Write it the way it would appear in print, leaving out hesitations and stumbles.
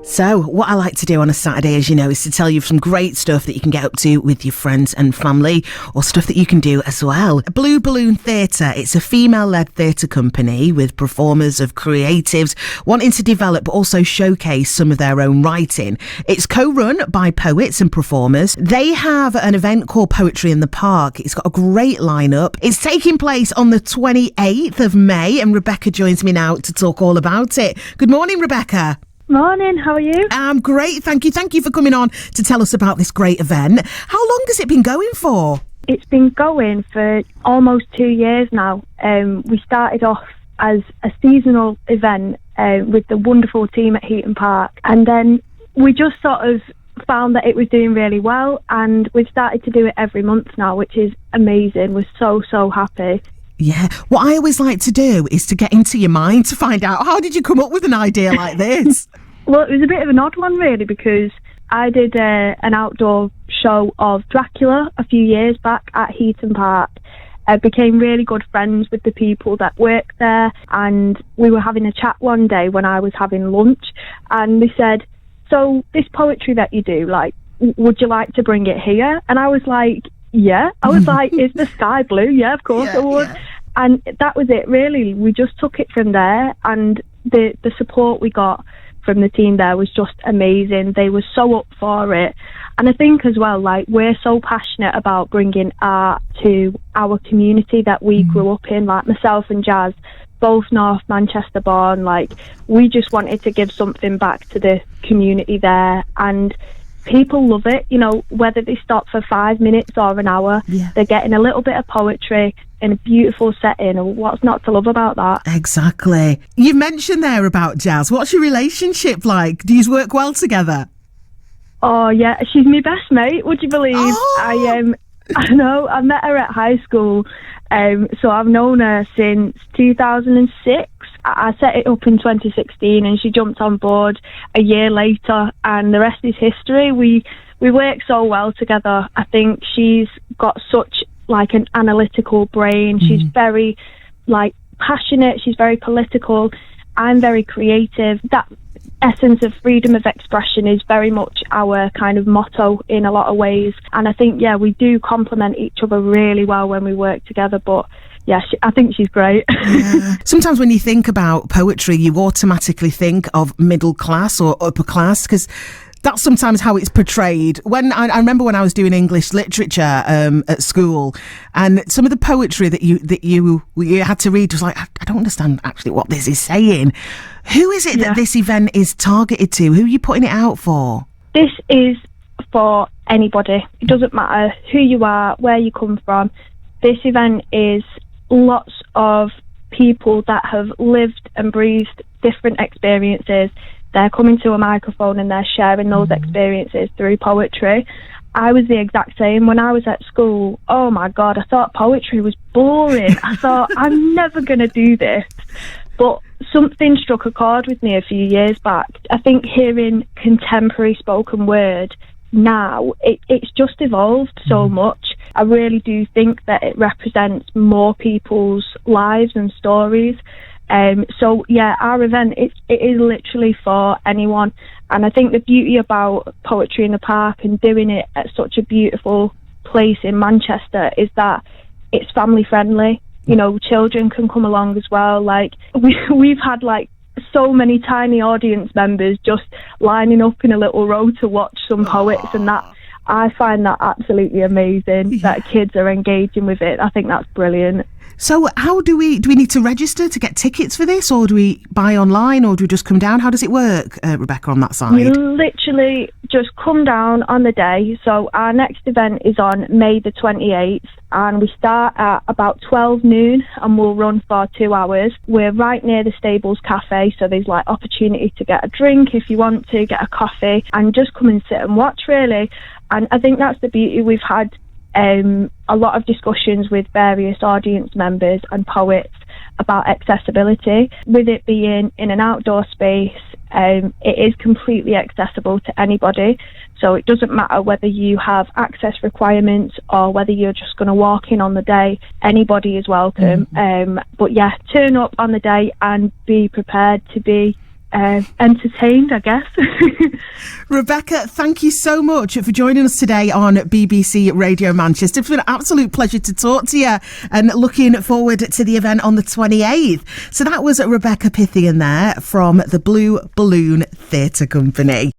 So, what I like to do on a Saturday, as you know, is to tell you some great stuff that you can get up to with your friends and family, or stuff that you can do as well. Blue Balloon Theatre, it's a female-led theatre company with performers of creatives wanting to develop but also showcase some of their own writing. It's co-run by poets and performers. They have an event called Poetry in the Park. It's got a great lineup. It's taking place on the 28th of May, and Rebecca joins me now to talk all about it. Good morning, Rebecca. Morning, how are you? I'm great, thank you. Thank you for coming on to tell us about this great event. How long has it been going for? It's been going for almost 2 years now. We started off as a seasonal event with the wonderful team at Heaton Park, and then we just sort of found that it was doing really well, and we've started to do it every month now, which is amazing. We're so happy. Yeah, what I always like to do is to get into your mind to find out, how did you come up with an idea like this? Well, it was a bit of an odd one, really, because I did an outdoor show of Dracula a few years back at Heaton Park. I became really good friends with the people that work there, and we were having a chat one day when I was having lunch, and they said, so this poetry that you do, like, would you like to bring it here? And I was like, yeah. I was like, is the sky blue? Yeah, of course I would. Yeah. And that was it, really. We just took it from there, and the support we got from the team there was just amazing. They were so up for it. And I think as well, like, we're so passionate about bringing art to our community that we grew up in, like myself and Jazz, both North Manchester born. Like, we just wanted to give something back to the community there, and people love it, you know, whether they stop for 5 minutes or an hour, they're getting a little bit of poetry in a beautiful setting, and what's not to love about that? Exactly. You mentioned there about Jazz. What's your relationship like? Do you work well together? Oh, yeah, she's my best mate, would you believe? Oh. I know, I met her at high school, so I've known her since 2006. I set it up in 2016, and she jumped on board a year later, and the rest is history. We work so well together. I think she's got such like an analytical brain. She's very like passionate. She's very political. I'm very creative. That essence of freedom of expression is very much our kind of motto in a lot of ways. And I think, yeah, we do complement each other really well when we work together. But yeah, I think she's great. Yeah. Sometimes when you think about poetry, you automatically think of middle class or upper class, because that's sometimes how it's portrayed. When I remember when I was doing English literature at school, and some of the poetry that you had to read was like, I don't understand actually what this is saying. Who is it that this event is targeted to? Who are you putting it out for? This is for anybody. It doesn't matter who you are, where you come from. This event is lots of people that have lived and breathed different experiences. They're coming to a microphone and they're sharing those experiences through poetry. I was the exact same. When I was at school, oh my God, I thought poetry was boring. I thought, I'm never going to do this. But something struck a chord with me a few years back. I think hearing contemporary spoken word now, it's just evolved so much. I really do think that it represents more people's lives and stories. So yeah, our event, it is literally for anyone. And I think the beauty about Poetry in the Park and doing it at such a beautiful place in Manchester is that it's family friendly. You know, children can come along as well. Like, we've had like so many tiny audience members just lining up in a little row to watch some poets, and that, I find that absolutely amazing that kids are engaging with it. I think that's brilliant. So how do we need to register to get tickets for this, or do we buy online, or do we just come down? How does it work, Rebecca, on that side? You literally just come down on the day. So our next event is on May the 28th, and we start at about 12 noon and we'll run for 2 hours. We're right near the Stables Cafe, so there's like opportunity to get a drink if you want to, get a coffee, and just come and sit and watch, really. And I think that's the beauty. We've had a lot of discussions with various audience members and poets about accessibility. With it being in an outdoor space, it is completely accessible to anybody. So it doesn't matter whether you have access requirements or whether you're just going to walk in on the day. Anybody is welcome. But yeah, turn up on the day and be prepared to be entertained, I guess. Rebecca, thank you so much for joining us today on BBC Radio Manchester. It's been an absolute pleasure to talk to you, and looking forward to the event on the 28th. So that was Rebecca Pythian there from the Blue Balloon Theatre Company.